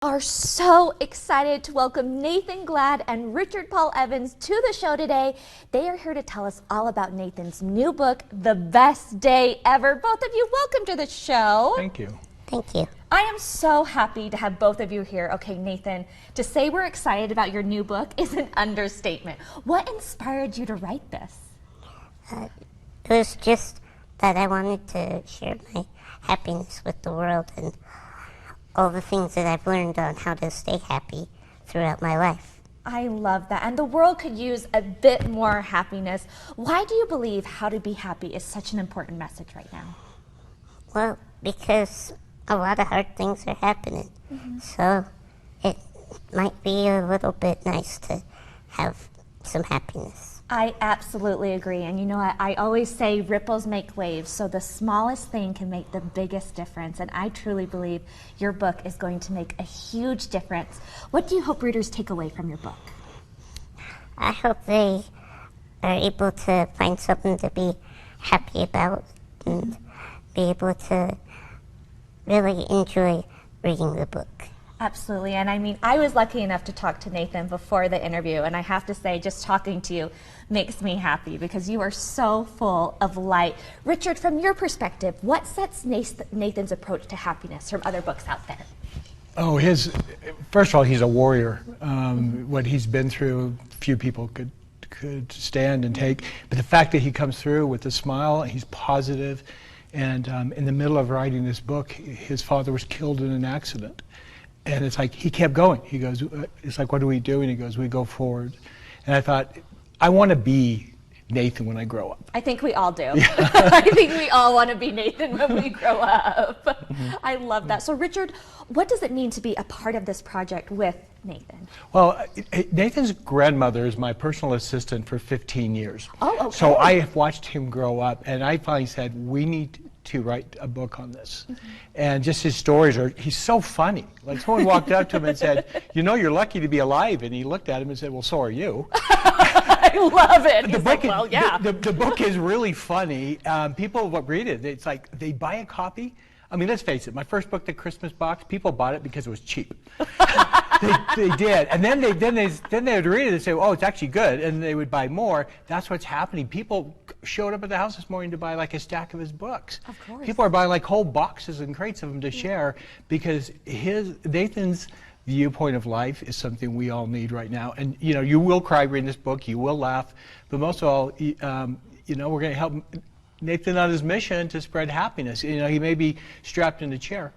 Are so excited to welcome Nathan Glad and Richard Paul Evans to the show today. They are here to tell us all about Nathan's new book, The Best Day Ever. Both of you, welcome to the show. Thank you. Thank you. I am so happy to have both of you here. Okay, Nathan, to say we're excited about your new book is an understatement. What inspired you to write this? It was just that I wanted to share my happiness with the world and all the things that I've learned on how to stay happy throughout my life. I love that. And the world could use a bit more happiness. Why do you believe how to be happy is such an important message right now? Well, because a lot of hard things are happening. So it might be a little bit nice to have some happiness. I absolutely agree. And you know, I always say ripples make waves, so the smallest thing can make the biggest difference. And I truly believe your book is going to make a huge difference. What do you hope readers take away from your book? I hope they are able to find something to be happy about and be able to really enjoy reading the book. Absolutely. And I mean, I was lucky enough to talk to Nathan before the interview, and I have to say, just talking to you makes me happy because you are so full of light. Richard, from your perspective, what sets Nathan's approach to happiness from other books out there? Oh, first of all, he's a warrior. What he's been through, few people could stand and take. But the fact that he comes through with a smile, he's positive, and in the middle of writing this book, his father was killed in an accident. And it's like, he kept going. He goes, it's like, what do we do? And he goes, we go forward. And I thought, I want to be Nathan when I grow up. I think we all do. Yeah. I think we all want to be Nathan when we grow up. I love that. So Richard, what does it mean to be a part of this project with Nathan? Well, Nathan's grandmother is my personal assistant for 15 years. Oh, okay. So I have watched him grow up, and I finally said, we need to write a book on this. And just his stories he's so funny. Like someone walked up to him and said, you know, you're lucky to be alive. And he looked at him and said, well, so are you. I love it. The book, well, yeah. The book is really funny. People read it. It's like they buy a copy. I mean, let's face it, my first book, The Christmas Box, people bought it because it was cheap. They did. And then they would read it and say, oh, it's actually good. And they would buy more. That's what's happening. People showed up at the house this morning to buy like a stack of his books. Of course. People are buying like whole boxes and crates of them to share because Nathan's viewpoint of life is something we all need right now. And, you know, you will cry reading this book, you will laugh, but most of all, you know, we're going to help Nathan on his mission to spread happiness. You know, he may be strapped in a chair,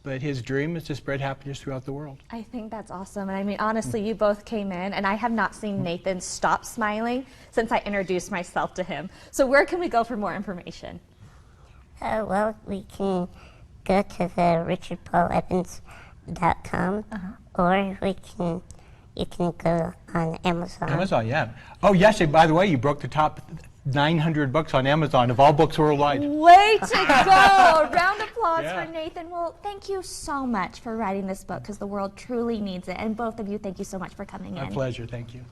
but his dream is to spread happiness throughout the world. I think that's awesome. And I mean, honestly, you both came in, and I have not seen Nathan stop smiling since I introduced myself to him. So where can we go for more information? Well, we can go to the richardpaulevans.com, or you can go on Amazon. Amazon, yeah. Oh, yes, and by the way, you broke the top 900 books on Amazon of all books worldwide. Way to go! Round of applause for Nathan. Well, thank you so much for writing this book because the world truly needs it. And both of you, thank you so much for coming in. My pleasure, thank you.